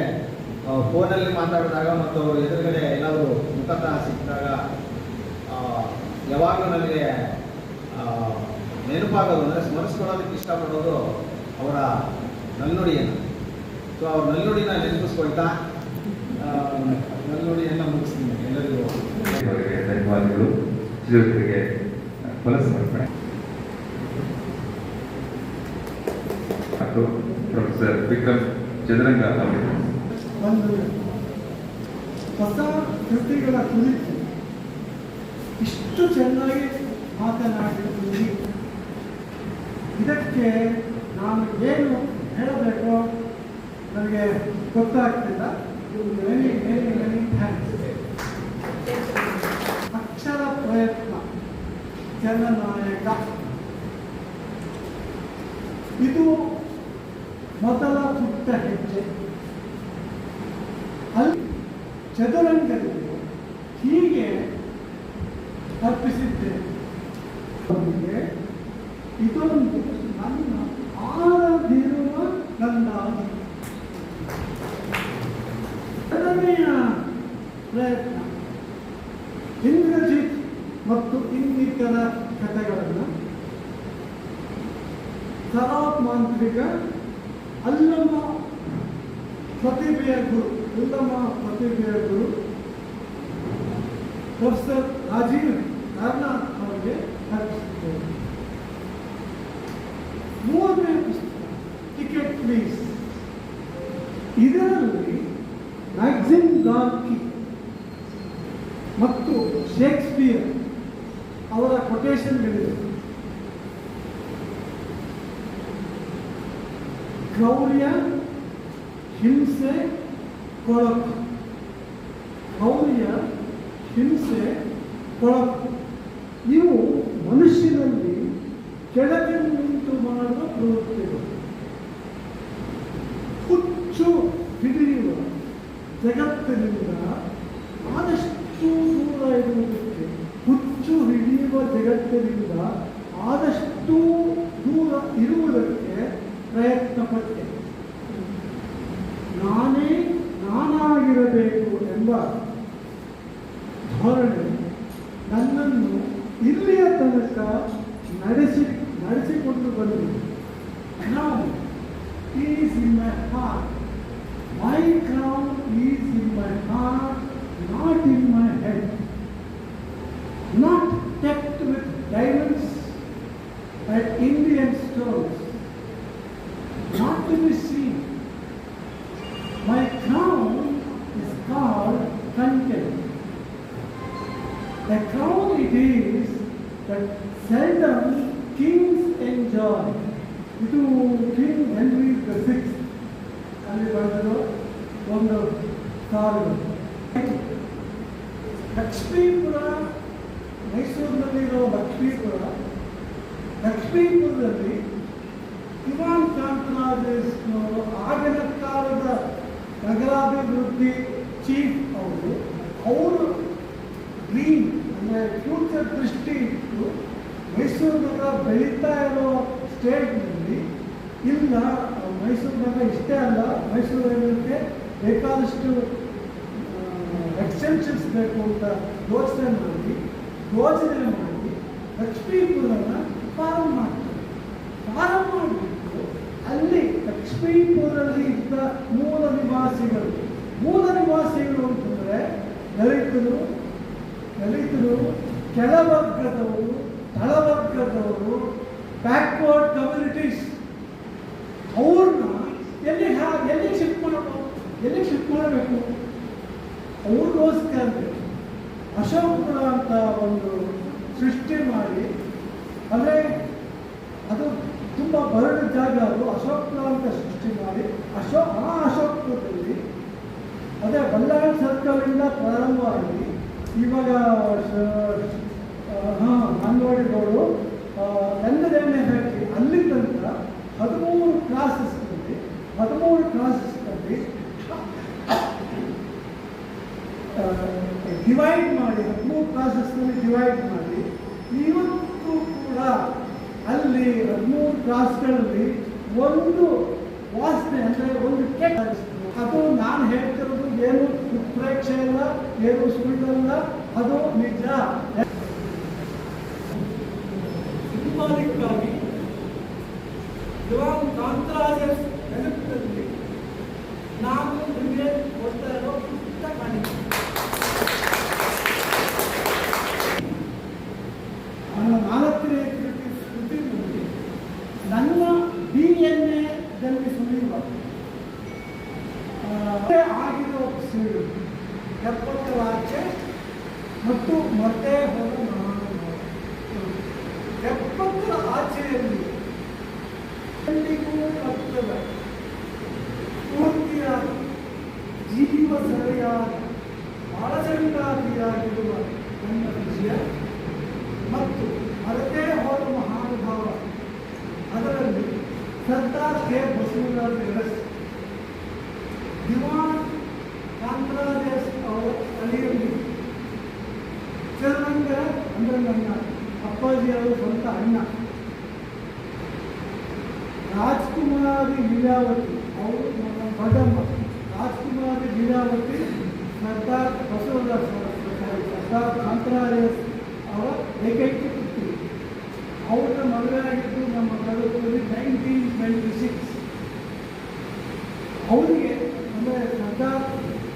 ಫೋನಲ್ಲಿ ಮಾತಾಡಿದಾಗ ಮತ್ತು ಅವರು ಎದುರುಗಡೆ ಎಲ್ಲರೂ ಮುಖತಃ ಸಿಕ್ಕಿದಾಗ ಯಾವಾಗಲೂ ನನಗೆ ನೆನಪಾಗೋದು, ಅಂದರೆ ಸ್ಮರಿಸ್ಕೊಳ್ಳೋದಕ್ಕೆ ಇಷ್ಟಪಡೋದು ಅವರ ನಲ್ನುಡಿಯನ್ನು. ಸೊ ಅವ್ರ ನಲ್ನುಡಿನ ನೆನಪಿಸ್ಕೊಳ್ತಾ ನಲ್ನುಡಿಯನ್ನು ಮುಗಿಸ್ತೀನಿ. ಎಲ್ಲರಿಗೂ ಧನ್ಯವಾದಗಳು. ಶ್ರೀಯುತರಿಗೆ ಫಲಸಮರ್ಪಣೆ. ಮತ್ತು ಪ್ರೊಫೆಸರ್ ವಿಕ್ರಮ್ ಚದುರಂಗ ಅವರು ಒಂದು ಹೊಸ ಕೃತಿಗಳ ಕುರಿತು ಇಷ್ಟು ಚೆನ್ನಾಗಿ ಮಾತನಾಡಿರುತ್ತೀರಿ. ಇದಕ್ಕೆ ನಾನು ಏನು ಹೇಳಬೇಕೋ ನನಗೆ ಗೊತ್ತಾಗ್ತಿಲ್ಲ. Very very very thanks. ಅಕ್ಷರ ಪ್ರಯತ್ನ ಜನನಾಯಕ, ಇದು ಮೊದಲ ಪುಟ್ಟ ಹೆಜ್ಜೆ. ಅಲ್ಲಿ ಚದುರಂಗದಲ್ಲಿ ಹೀಗೆ ಅರ್ಪಿಸಿದ್ದೇನೆ. ಇದೊಂದು ನನ್ನ ಆರದಿರುವ ಗಂಧಾಗಿ. ಎರಡನೆಯ ಪ್ರಯತ್ನ ಇಂದ್ರಜಿತ್ ಮತ್ತು ಇನ್ನಿತರ ಕಥೆಗಳನ್ನು ಸರಾಬ್ ಮಾಂತ್ರಿಕ ಅಲ್ಲಮ ಪ್ರತಿಭೆಯ ಗುರು ಪ್ರೊಫೆಸರ್ ರಾಜೀವ್ ಕಾರ್ನಾಥ್ ಅವರಿಗೆ ಅರ್ಪಿಸಿದ್ದೇನೆ. ಮೂರನೇ ಪುಸ್ತಕ ಟಿಕೆಟ್ ಪ್ಲೀಸ್. ಇದರಲ್ಲಿ ಮ್ಯಾಕ್ಸಿಮ್ ಗಾರ್ಕಿ ಮತ್ತು ಶೇಕ್ಸ್ಪಿಯರ್ ಅವರ ಕೊಟೇಶನ್ಗಳಿವೆ. ಕ್ರೌರ್ಯ, ಹಿಂಸೆ, ಕೊಳಕು. ಕ್ರೌರ್ಯ, ಹಿಂಸೆ, ಕೊಳಕು ಇವು ಮನುಷ್ಯನಲ್ಲಿ ಕೆಳಗಿನಿಂತು ಮಾಡುವ ಪ್ರವೃತ್ತಿಗಳು. ಹುಚ್ಚು ಹಿಡಿಯುವ ಜಗತ್ತಿನಿಂದ ಆದಷ್ಟು ದೂರ ಇರುವುದಕ್ಕೆ, ಹುಚ್ಚು ಹಿಡಿಯುವ ಜಗತ್ತಿನಿಂದ ಆದಷ್ಟು ದೂರ ಇರುವುದಕ್ಕೆ ಪ್ರಯತ್ನ ಪಟ್ಟೆ. ನಾನಾಗಿರಬೇಕು ಎಂಬ ಧೋರಣೆ ನನ್ನನ್ನು ಇಲ್ಲಿಯ ತನಕ ನಡೆಸಿಕೊಂಡು ಬಂದಿದೆ. Now is in my heart. My crown is in my heart, not in my head. Not decked with diamonds and Indian stones. Not to be seen. My crown is called content. The crown it is that seldom kings Joy. ಇದು king henry the six ಅಲ್ಲಿ ಬರೆದಿರೋ ಒಂದು ಸಾಲು. ಲಕ್ಷ್ಮೀಪುರ, ಮೈಸೂರಿನಲ್ಲಿರೋ ಲಕ್ಷ್ಮೀಪುರದಲ್ಲಿ ದಿವಾನ್ ಕಾಂತರಾಜೇಶ್ನವರು ಆಗಿನ ಕಾಲದ ನಗರಾಭಿವೃದ್ಧಿ chief ಅವರು dream ಅಂದರೆ ಫ್ಯೂಚರ್ ದೃಷ್ಟಿ ಇಟ್ಟು ಮೈಸೂರು ನಗರ ಬೆಳೀತಾ ಇರೋ ಸ್ಟೇಟ್ನಲ್ಲಿ ಇಲ್ಲ, ಮೈಸೂರು ನಗರ ಇಷ್ಟೇ ಅಲ್ಲ, ಮೈಸೂರು ನಗರಕ್ಕೆ ಬೇಕಾದಷ್ಟು ಎಕ್ಸ್ಟೆನ್ಷನ್ಸ್ ಬೇಕು ಅಂತ ಯೋಚನೆ ಮಾಡಿ ಲಕ್ಷ್ಮೀಪುರನ ಪ್ರಾರಂಭ ಮಾಡಿಬಿಟ್ಟು ಅಲ್ಲಿ ಲಕ್ಷ್ಮೀಪುರಲ್ಲಿ ಇದ್ದ ಮೂಲ ನಿವಾಸಿಗಳು ಅಂತಂದರೆ ದಲಿತರು, ಕೆಳವರ್ಗದವರು, ತಳವರ್ಗದವರು, ಬ್ಯಾಕ್ವರ್ಡ್ ಕಮ್ಯುನಿಟೀಸ್, ಅವ್ರನ್ನ ಎಲ್ಲಿ ಶಿಫ್ಟ್ ಮಾಡಬೇಕು? ಅವ್ರಿಗೋಸ್ಕರ ಅಶೋಕಪುರ ಅಂತ ಒಂದು ಸೃಷ್ಟಿ ಮಾಡಿ, ಅಂದರೆ ಅದು ತುಂಬ ಬರಡು ಜಾಗ, ಅದು ಅಶೋಕಪುರ ಅಂತ ಸೃಷ್ಟಿ ಮಾಡಿ ಅಶೋಕಪುರದಲ್ಲಿ ಅದೇ ಬಳ್ಳಾರಿ ಸರ್ಕಲಿಂದ ಪ್ರಾರಂಭವಾಗಿ ಇವಾಗ ಅಂಗನವಾಡಿ ರೋಡು, ಎಣ್ಣೆ ಫ್ಯಾಕ್ಟ್ರಿ, ಅಲ್ಲಿ ತನಕ 13 ಕ್ಲಾಸಸ್ನಲ್ಲಿ ಡಿವೈಡ್ ಮಾಡಿ ಇವತ್ತು ಕೂಡ ಅಲ್ಲಿ 13 ಕ್ಲಾಸ್ಗಳಲ್ಲಿ ಒಂದು ವಾಸನೆ ಅಂದರೆ ಒಂದು ಕೆಟ್ಟ, ಅದು ನಾನು ಹೇಳ್ತಿರೋದು ಏನು ಉತ್ಪ್ರೇಕ್ಷೆ ಇಲ್ಲ, ಏನು ಸುಳ್ಳಲ್ಲ, ಅದು ನಿಜ. ಸಿಂಬಾಲಿಕ್ಕಾಗಿ ದಿವಾನ್ ಕಾಂತರಾಜೇಶ್ ನೆನಪಿನಲ್ಲಿ ನಾನು ನಿಮಗೆ ಕೊಡ್ತಾ ಇರೋ ಪುಸ್ತಕ ಕಾಣಿಕೆ. ನನ್ನ 4ನೇ ಕೃತಿಯಲ್ಲಿ ನನ್ನ DNA ಸುಳಿಯುವ ಆಗಿರೋ ಸುಳ್ಳು 70 ಆಚೆ ಮತ್ತು ಮತ್ತೆ ಹೋದ 70 ಆಚೆಯಲ್ಲಿ ಪೂರ್ತಿಯಾಗಿ ಜೀವ ಸರಿಯಾದ ಬಾಳಚಂಡಾದಿಯಾಗಿರುವ ನನ್ನ ವಿಷಯ ಮತ್ತು ಮರೆತೇ ಹೋದ ಮಹಾನುಭಾವ, ಅದರಲ್ಲಿ ಸರ್ದಾರ್ ಕೆ ಬಸವರಾಜ ಅರಸ್, ದಿವಾನ್ ಕಾಂತರಾಜೇಶ್ ಅವರ ಅಳಿಯಲ್ಲಿ ಚರಣಂಗರ ಅಂದರೆ ನನ್ನ ಅಪ್ಪಾಜಿಯವರು ಸ್ವಂತ ಅಣ್ಣ, ರಾಜ್ಕುಮಾರಿ ಲೀಲಾವತಿ ಅವರು ನನ್ನ ದೊಡ್ಡಮ್ಮ, ರಾಜ್ಕುಮಾರಿ ಲೀಲಾವತಿ ಸರ್ದಾರ್ ಬಸವರಾಜ ಸರ್ದಾರ್ ಕಾಂತರಾಜೇಶ್ ಅವರ ಏಕೈಕ ಪುತ್ರಿ. ಅವರ ಮದುವೆಯಾಗಿದ್ದು ನಮ್ಮ ಕಡೂರಲ್ಲಿ 1926. ಅವರಿಗೆ ಅಂದರೆ ಸರ್ದಾರ್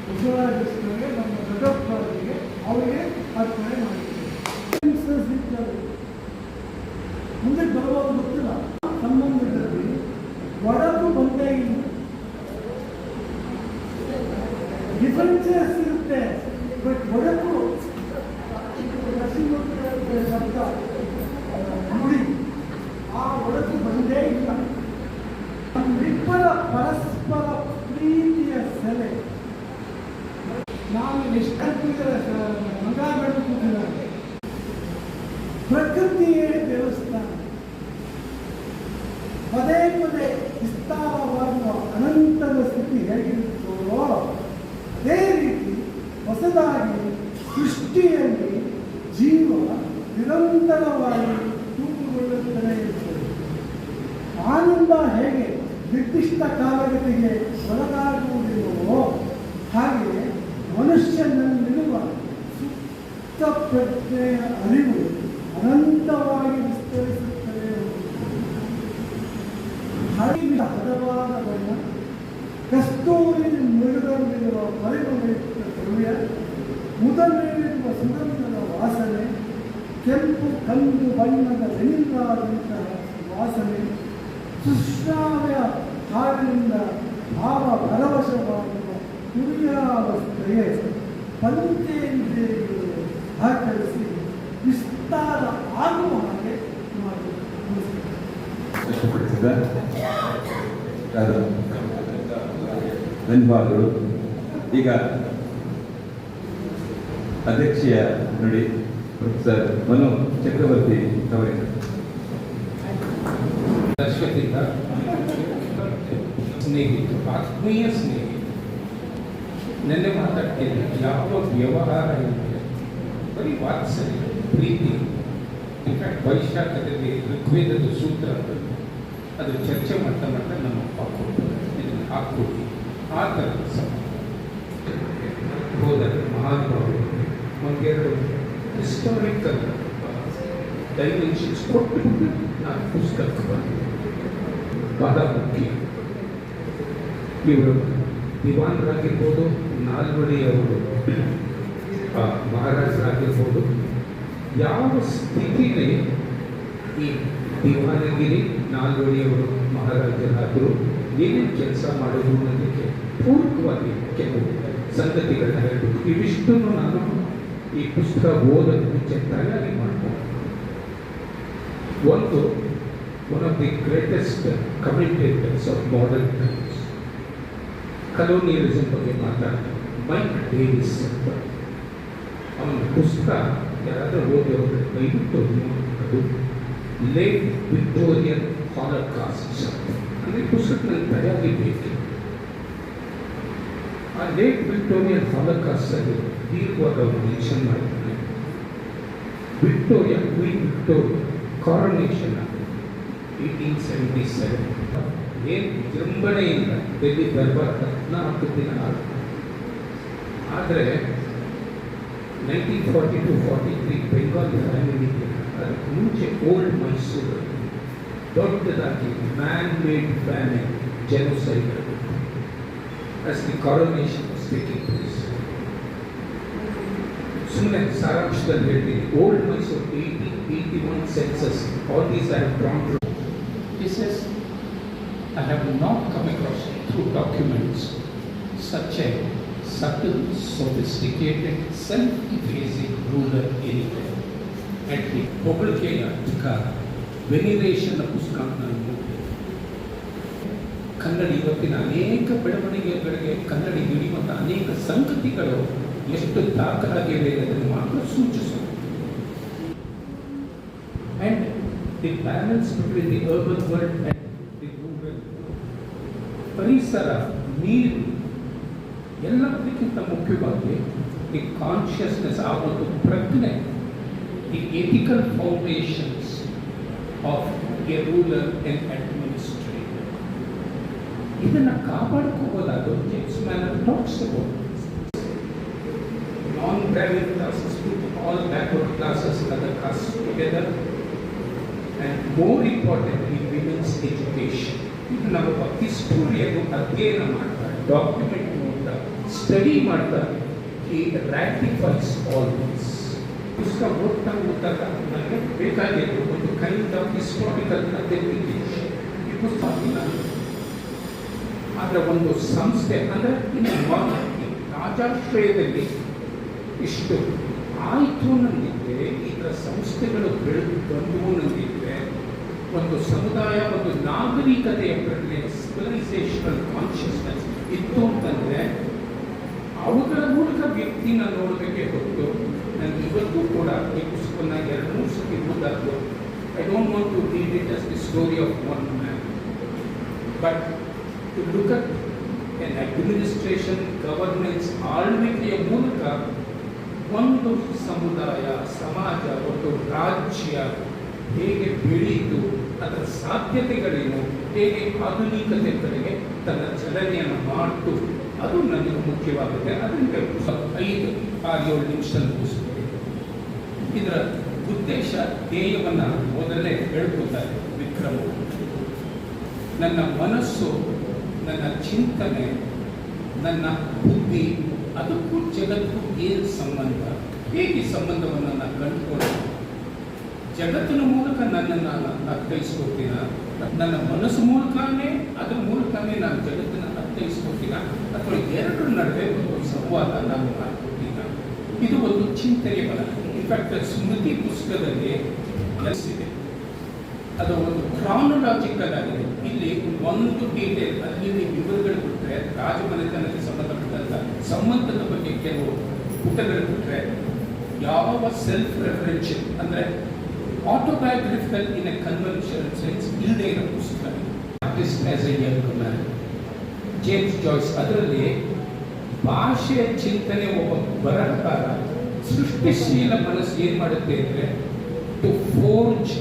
ಬಸವರಾಜೇಶ್ವರಿಗೆ, ನಮ್ಮ ದೊಡ್ಡಪ್ಪರಿಗೆ ಅವರಿಗೆ ಅರ್ಪಣೆ ಮಾಡಿದ್ದಾರೆ. ಮುಂದೆ ಬರುವಾಗ ಗೊತ್ತಿಲ್ಲ, ಸಂಬಂಧದಲ್ಲಿ ಒಡಕು ಬಂದೇ ಇಲ್ಲ. ಡಿಫರೆನ್ಸಸ್ ಇರುತ್ತೆ, ಬಟ್ ಒಡಕು ಶಬ್ದ ನುಡಿ ಆ ಒಡಕು ಬಂದೇ ಇಲ್ಲ. ನಮ್ಮಿಬ್ಬರ ಪರಸ್ಪರ ಪ್ರೀತಿಯ ಸೆಲೆ. ನಾನು ಮಗ ಬೆಳೆದುಕೊಂಡಿಲ್ಲ. ಪ್ರಕೃತಿಯೇ ದೇವಸ್ಥಾನ, ಪದೇ ಪದೇ ವಿಸ್ತಾರವಾಗುವ ಅನಂತದ ಸ್ಥಿತಿ ಹೇಗಿರುತ್ತೋ ಅದೇ ರೀತಿ ಹೊಸದಾಗಿ ಸೃಷ್ಟಿಯಲ್ಲಿ ಜೀವ ನಿರಂತರವಾಗಿ ರೂಪುಗೊಳ್ಳುತ್ತಲೇ ಇರುತ್ತದೆ. ಆನಂದ ಹೇಗೆ ನಿರ್ದಿಷ್ಟ ಕಾಲಗತಿಗೆ ಒಳಗಾಗುವುದಿಲ್ಲವೋ ಹಾಗೆ ಮನುಷ್ಯನಲ್ಲಿರುವ ಸುಪ್ತ ಪ್ರಜ್ಞೆಯ ಅರಿವು ಅನಂತವಾಗಿ ವಿಸ್ತರಿಸುತ್ತದೆ. ಹದವಾದ ಬಣ್ಣ, ಕಸ್ತೂರಿ ಮೃಗದಲ್ಲಿರುವ ಪರಿಮಳಯುಕ್ತ ದ್ರವ್ಯ, ಮುದಲಿರುವ ಸುಗಂಧದ ವಾಸನೆ, ಕೆಂಪು ಕಂದು ಬಣ್ಣದ ವೆನಿಲಾದಂತಹ ವಾಸನೆ, ಸುಶ್ರಾವ್ಯ ಹಾಡಿನಿಂದ ಭಾವ ಪರವಶವಾಗುವ ತುರ್ಯಾವಸ್ಥೆಯೇ ಪಂಚೇಂದ್ರಿಯಗಳು ಸಹಕರಿಸಿ ವಿಸ್ತಾರ ಆಗುವ ಹಾಗೆ ಮಾಡಿ. ಸರ್ ಯಾರು ಧನ್ಯವಾದಗಳು. ಈಗ ಅಧ್ಯಕ್ಷೀಯ ನುಡಿ ಪ್ರೊಫೆಸರ್ ಮನು ಚಕ್ರವರ್ತಿ ಅವರಿಂದ. ಅಶ್ವತಿಂದ ಸ್ನೇಹಿತರು, ಆತ್ಮೀಯ ಸ್ನೇಹಿತರು, ನೆನ್ನೆ ಮಾತಾಡ್ತೀನಿ, ಯಾವ ವ್ಯವಹಾರ ಇಲ್ಲ, ಬರೀ ವಾತ್ಸಲ್ಯ, ಪ್ರೀತಿ. ಇನ್ಫ್ಯಾಕ್ಟ್ ವೈಶಾಖದಲ್ಲಿ ಋಗ್ವೇದದ ಸೂತ್ರ ಅದು ಚರ್ಚೆ ಮಾಡ್ತಾ ಮಾಡ್ತಾ ನಮ್ಮ ಇದನ್ನು ಹಾಕ್ಕೊಡಿ. ಆ ಥರದ ಹೋದರೆ ಮಹಾನುಭಾವರು ಒಂದೆರಡು ಹಿಸ್ಟಾರಿಕಲ್ ಡೈಮೆನ್ಷನ್ಸ್ ಕೊಟ್ಟು ನಾನು ಪುಸ್ತಕ ಬಂದೆ. ಬಹಳ ಮುಖ್ಯ. ಇವರು ದಿವಾನರಾಗಿರ್ಬೋದು, ನಾಲ್ವಡಿಯವರು ಮಹಾರಾಜರಾಗಿರ್ಬೋದು, ಯಾವ ಸ್ಥಿತಿಯಲ್ಲಿ ಈ ದಿವಾನಗಿರಿ ನಾಲ್ವಡಿಯವರು ಮಹಾರಾಜರಾದರು ಏನೇನು ಕೆಲಸ ಮಾಡೋದು ಅನ್ನೋದಕ್ಕೆ ಪೂರ್ವಕವಾಗಿ ಕೆಲವು ಸಂಗತಿಗಳನ್ನ ಹೇಳ್ಬೋದು. ಇವಿಷ್ಟನ್ನು ನಾನು ಈ ಪುಸ್ತಕ ಓದೋದು ಮುಂಚೆ ತಯಾರಿ ಮಾಡ್ಕೊಂಡು ಒಂದು one of the greatest commentators of modern times, colonialism ಬಗ್ಗೆ ಮಾತಾಡ್ತಾರೆ, ಮೈಕ್ ಡೇವಿಸ್ ಅಂತ. ಅವನ ಪುಸ್ತಕ ಯಾರಾದರೂ ಓದಿರೋದ್ರೆ ದಯವಿಟ್ಟು ಅದು ಲೇಟ್ ವಿಕ್ಟೋರಿಯನ್ ಹಾಲೋಕಾಸ್ಟ್ ಅಂದರೆ ಪುಸ್ತಕ ನನಗೆ ತಯಾರಿ ಬೇಕು. ಆ ಲೇಟ್ ವಿಕ್ಟೋರಿಯನ್ ಹಾಲೋಕಾಸ್ಟ್ ಅಲ್ಲಿ ದೀರ್ಘವಾಗಿ ಅವರು ಮೆನ್ಷನ್ ಮಾಡ್ತಾರೆ. ವಿಕ್ಟೋರಿಯಾ, ಕ್ವೀನ್ ವಿಕ್ಟೋರಿಯಾ ಕಾರನೇಷನ್ 1877 ಏನು ವಿಜೃಂಭಣೆಯಿಂದ ಡೆಲ್ಲಿ ದರ್ಬಾರ್ 14 ದಿನ ಆದರೆ 1942-43 ಬೆಂಗಾಲ್ ಫ್ಯಾಮಿಲಿ ಅದಕ್ಕೆ ಮುಂಚೆ ಓಲ್ಡ್ ಮೈಸೂರು ದೊಡ್ಡದಾಗಿ man made family genocide as the coronation was taking place. ಸುಮ್ಮನೆ ಸಾರಾಂಶದಲ್ಲಿ ಹೇಳ್ತೀನಿ, old Mysore 1881 census, all these are drawn from. He says, I have not come across through documents such a subtle, sophisticated, self-effacing ruler anywhere. And the ಹೊಗಳಿಕೆಯ ವೆನಿರೇಷನ್ ಪುಸ್ತಕ ನಾನು ಕನ್ನಡ ಇವತ್ತಿನ ಅನೇಕ ಬೆಳವಣಿಗೆಗಳಿಗೆ ಕನ್ನಡ ಹಿಡಿಯುವಂಥ ಅನೇಕ ಸಂಗತಿಗಳು ಎಷ್ಟು ದಾಖಲಾಗಿವೆ ಅದನ್ನು ಮಾತ್ರ ಸೂಚಿಸುತ್ತೆ. And the balance between the urban world and the rural, ಪರಿಸರ, ನೀರು, ಎಲ್ಲದಕ್ಕಿಂತ ಮುಖ್ಯವಾಗಿ ದಿ ಕಾನ್ಷಿಯಸ್ನೆಸ್, ಆ ಒಂದು ಪ್ರಜ್ಞೆ, the ethical foundations of a ruler and administrator, ಇದನ್ನು ಕಾಪಾಡ್ಕೋಬೋದಾದ James Manor talks about. Non-graduate classes put all backward classes and other castes together, and more importantly, women's education. ಇದು ನಮ್ಮ ಹಿಸ್ಟೋರಿಯನ್ನು ಅಧ್ಯಯನ ಮಾಡ್ತಾರೆ, ಡಾಕ್ಯುಮೆಂಟ್ ಮಾಡ್ತಾ, ಸ್ಟಡಿ ಮಾಡ್ತಾ, ಈ ರಾಟಿಫೈಸ್ ಆಲ್ ದಿಸ್. ಪುಸ್ತಕ ಓದ್ತಾ ನನಗೆ ಬೇಕಾಗಿದ್ದು ಒಂದು ಕೈಂಡ್ ಆಫ್ ಹಿಸ್ಟಾರಿಕಲ್ ಅಥೆಂಟಿಕೇಶನ್. ಈ ಪುಸ್ತಕ ಇಲ್ಲ, ಆದರೆ ಒಂದು ಸಂಸ್ಥೆ ಅಂದರೆ ಇನ್ನು ರಾಜಾಶ್ರಯದಲ್ಲಿ ಇಷ್ಟು ಆಯಿತು ನಂದಿದ್ರೆ, ಇದರ ಸಂಸ್ಥೆಗಳು ಬೆಳೆದು ಬಂದವು ನಂದಿದ್ರೆ, ಒಂದು ಸಮುದಾಯ, ಒಂದು ನಾಗರಿಕತೆಯ ಪ್ರಜ್ಞೆ, ಸಿವಿಲೈಸೇಷನಲ್ ಕಾನ್ಷಿಯಸ್ನೆಸ್ ಇತ್ತು ಅಂತಂದರೆ ಅವುಗಳ ಮೂಲಕ ವ್ಯಕ್ತಿನ ನೋಡಬೇಕೆ ಹೊತ್ತು ನನಗೆ ಇವತ್ತು ಕೂಡ ಈ ಪುಸ್ತಕವನ್ನು 2-3 ಸತಿ ಓದಾದ್ರು. I don't want to read it as the story of one man, but to look at an administration, governance, ಆಳ್ವಿಕೆಯ ಮೂಲಕ ಒಂದು ಸಮುದಾಯ, ಸಮಾಜ, ಒಂದು ರಾಜ್ಯ ಹೇಗೆ ಬೆಳೆಯಿತು, ಅದರ ಸಾಧ್ಯತೆಗಳೇನು, ಹೇಗೆ ಆಧುನಿಕತೆ ಕಡೆಗೆ ತನ್ನ ಚಲನೆಯನ್ನು ಮಾಡಿತು, ಅದು ನನಗೆ ಮುಖ್ಯವಾಗುತ್ತೆ. ಅದಕ್ಕೆ 5-6-7 ನಿಮಿಷದಲ್ಲಿ ಮುಗಿಸ್ಬೋದು. ಇದರ ಉದ್ದೇಶ, ಧ್ಯೇಯವನ್ನು ಮೊದಲೇ ಹೇಳ್ಕೊತಾರೆ ವಿಕ್ರಮ. ನನ್ನ ಮನಸ್ಸು, ನನ್ನ ಚಿಂತನೆ, ನನ್ನ ಬುದ್ಧಿ, ಅದಕ್ಕೂ ಜಗತ್ತು ಏನು ಸಂಬಂಧ, ಹೇಗೆ ಸಂಬಂಧವನ್ನು ನಾನು ಕಂಡುಕೊಳ್ಳೋದು, ಜಗತ್ತಿನ ಮೂಲಕ ನನ್ನನ್ನು ನಾನು ಅರ್ಥೈಸ್ಕೊಳ್ತೀನ, ನನ್ನ ಮನಸ್ಸು ಮೂಲಕನೇ ಅದ್ರ ಮೂಲಕನೇ ನಾನು ಜಗತ್ತನ್ನು ಅರ್ಥೈಸ್ಕೊಳ್ತೀನ, ಅಥವಾ ಎರಡರ ನಡುವೆ ಒಂದು ಸಂವಾದ ನಾನು ಮಾಡ್ಕೊಳ್ತೀನ. ಇದು ಒಂದು ಚಿಂತನೆಯ ಬಲ. ಇನ್ಫ್ಯಾಕ್ಟ್ ಸ್ಮೃತಿ ಪುಸ್ತಕದಲ್ಲಿ ಇದೆ. ಅದು ಒಂದು ಕ್ರಾನಲಾಜಿಕಲ್ ಆಗಿದೆ. ಇಲ್ಲಿ ಒಂದು ಡೀಟೇಲ್ ಅಲ್ಲಿ ವಿವರಗಳು ಬಿಟ್ಟರೆ, ರಾಜಮನೆತನಕ್ಕೆ ಸಂಬಂಧದ ಬಗ್ಗೆ ಕೆಲವು ಪುಟಗಳು ಬಿಟ್ಟರೆ, ಯಾವ ಸೆಲ್ಫ್ ರೆಫರೆನ್ಷಿಯಲ್ ಅಂದರೆ ಆಟೋಬಯೋಗ್ರಫಿಕಲ್ ಇನ್ ಎ ಕನ್ವೆನ್ಷನಲ್ ಸೆನ್ಸ್ ಇಲ್ಲದೆ ಇರೋ ಪುಸ್ತಕ. Artist as a young man, James joys. ಅದರಲ್ಲಿ ಭಾಷೆಯ ಚಿಂತನೆ ಒಬ್ಬ ಬರಹಕಾರ ಸೃಷ್ಟಿಶೀಲ ಮನಸ್ಸು ಏನು ಮಾಡುತ್ತೆ ಅಂದರೆ, to forge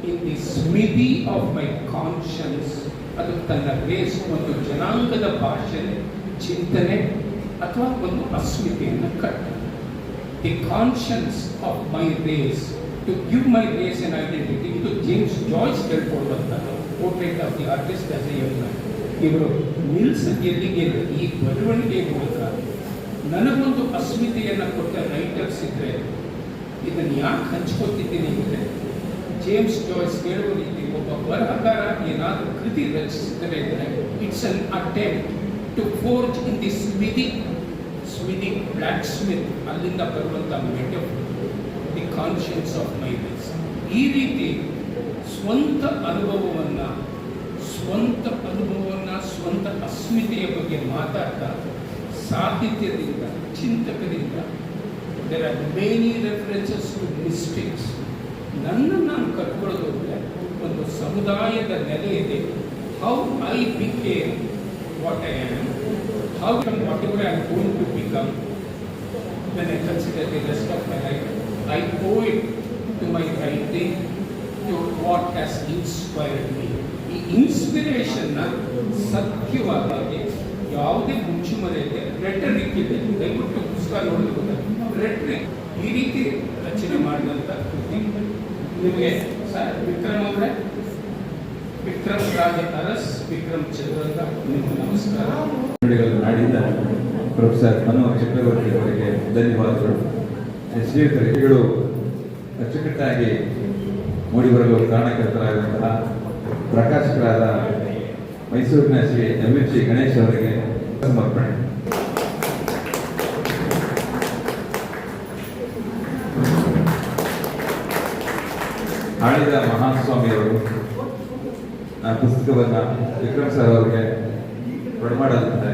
in the smithy of my conscience. ಅದು ತನ್ನ ರೇಸ್, ಒಂದು ಜನಾಂಗದ ಭಾಷೆ ಚಿಂತನೆ ಅಥವಾ ಒಂದು ಅಸ್ಮಿತೆಯನ್ನು ಕಟ್ಟ. The conscience of my race, to give my race an identity. ಇದು ಜೇಮ್ಸ್ ಜಾಯ್ಸ್ ಹೇಳ್ಕೊಡುವಂಥದ್ದು. Portrait of the artist as a young man. ಇವರು ನಿಲ್ಸ್ ಎಲ್ಲಿಗೆ ಈ ಬರವಣಿಗೆ ಮೂಲಕ ನನಗೊಂದು ಅಸ್ಮಿತೆಯನ್ನು ಕೊಟ್ಟ ರೈಟರ್ಸ್ ಇದ್ದರೆ ಇದನ್ನು ಯಾಕೆ ಹಂಚ್ಕೊತಿದ್ದೀನಿ ಅಂದರೆ, ಜೇಮ್ಸ್ ಜಾಯ್ಸ್ ಹೇಳುವ ರೀತಿ ಒಬ್ಬ ಬರಹಕಾರ ಏನಾದರೂ ಕೃತಿ ರಚಿಸಿದರೆ ಅಂದರೆ, it's an attempt to forge in the smithy blacksmith, ಅಲ್ಲಿಂದ ಬರುವಂಥ metaphor, the conscience of my race. ಈ ರೀತಿ ಸ್ವಂತ ಅನುಭವವನ್ನು ಸ್ವಂತ ಅಸ್ಮಿತೆಯ ಬಗ್ಗೆ ಮಾತಾಡ್ತಾ ಸಾಹಿತ್ಯದಿಂದ, ಚಿಂತಕರಿಂದ, there are many references to mistakes. ನಾನು ಕಟ್ಕೊಳ್ಳೋದು ಅಂದರೆ ಒಂದು ಸಮುದಾಯದ ನೆಲೆ ಇದೆ. How I became what I am, how whatever I am going to become when I consider the rest of my life. I owe it to my writing, to what has inspired me. ಈ ಇನ್ಸ್ಪಿರೇಷನ್ನ ಸತ್ಯವಾಗಿ ಯಾವುದೇ ಮುಚ್ಚುಮರೆಯಿದೆ, rhetoric ಇದೆ. ದಯವಿಟ್ಟು ಪುಸ್ತಕ ನೋಡಬಹುದು. Rhetoric ಈ ರೀತಿ ರಚನೆ ಮಾಡಿದಂಥ ಕೃತಿ. ನಿಮಗೆ ಸರ್ ವಿಕ್ರಮ್ ಅವರೇ, ವಿಕ್ರಮ್ ರಾಜ ಅರಸ್, ವಿಕ್ರಮ್ ಚಂದ್ರಂಗ, ನಿಮಗೆ ನಮಸ್ಕಾರ. ನಾಡಿದ ಪ್ರೊಫೆಸರ್ ಮನೋಹರ್ ಚಕ್ರವರ್ತಿ ಅವರಿಗೆ ಧನ್ಯವಾದಗಳು. ಶ್ರೀಯುತರು ಅಚ್ಚುಕಟ್ಟಾಗಿ ಮೂಡಿಬರಲು ಕಾರಣಕರ್ತರಾದಂತಹ ಪ್ರಕಾಶಕರಾದ ಮೈಸೂರಿನ ಶ್ರೀ MFC ಗಣೇಶ್ ಅವರಿಗೆ ಸಮರ್ಪಣೆ. ಆಳಿದ ಮಹಾಸ್ವಾಮಿ ಅವರು ಪುಸ್ತಕವನ್ನು ವಿಕ್ರಮ್ ಸರ್ ಅವರಿಗೆ ಕೊಡಮಾಡಲಿದ್ದಾರೆ.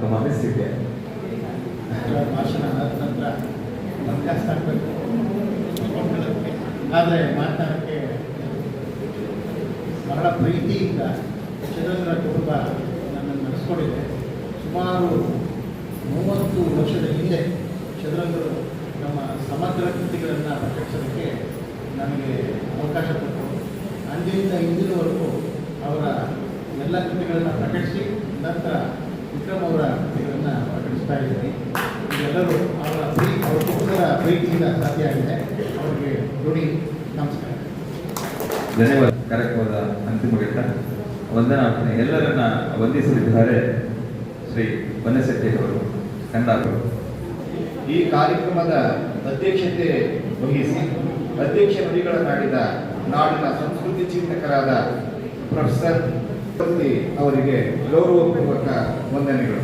ತಮ್ಮ ಅನಿಸಿಕೆ ಭಾಷಣ ಆದ ನಂತರ ಅವಕಾಶ ಆಗಬೇಕು, ಆದರೆ ಮಾತನಾಡೋಕ್ಕೆ ಬಹಳ ಪ್ರೀತಿಯಿಂದ ಚಂದ್ರರ ಕುಟುಂಬ ನನ್ನನ್ನು ನಡೆಸ್ಕೊಂಡಿದೆ. ಸುಮಾರು 30 ವರ್ಷದ ಹಿಂದೆ ಚಂದ್ರಂಗರು ನಮ್ಮ ಸಮಗ್ರ ಕೃತಿಗಳನ್ನು ಪ್ರಕಟಿಸೋದಕ್ಕೆ ನನಗೆ ಅವಕಾಶ ಕೊಟ್ಟರು. ಅಂದಿನಿಂದ ಇಂದಿನವರೆಗೂ ಅವರ ಎಲ್ಲ ಕೃತಿಗಳನ್ನು ಪ್ರಕಟಿಸಿ ನಂತರ ವಿಕ್ರಮ್ ಅವರ ಕೃತಿಗಳನ್ನು ಪ್ರಕಟಿಸ್ತಾ ಇದ್ದೀನಿ. ಎಲ್ಲರೂ ಅವರ ಕುಟುಂಬದ ಪ್ರೀತಿಯಿಂದ ಸಾಧ್ಯ ಆಗಿದೆ. ಅವರಿಗೆ ನುಡಿ ನಮಸ್ಕಾರ. ಧನ್ಯವಾದ. ಕಾರ್ಯಕ್ರಮದ ಅಂತಿಮ ಘಟ್ಟ ವಂದನಾರ್ಪಣೆ. ಎಲ್ಲರನ್ನ ವಂದಿಸಲಿದ್ದಾರೆ ಶ್ರೀ ಬನ್ನಶೆಟ್ಟಿ ಅವರು, ಕಂದಾಪುರ. ಈ ಕಾರ್ಯಕ್ರಮದ ಅಧ್ಯಕ್ಷತೆ ವಹಿಸಿ ಅಧ್ಯಕ್ಷ ನುಡಿಗಳನ್ನಾಡಿದ ನಾಡಿನ ಸಂಸ್ಕೃತಿ ಚಿಂತಕರಾದ ಪ್ರೊಫೆಸರ್ ಅವರಿಗೆ ಗೌರವಪೂರ್ವಕ ವಂದನೆಗಳು.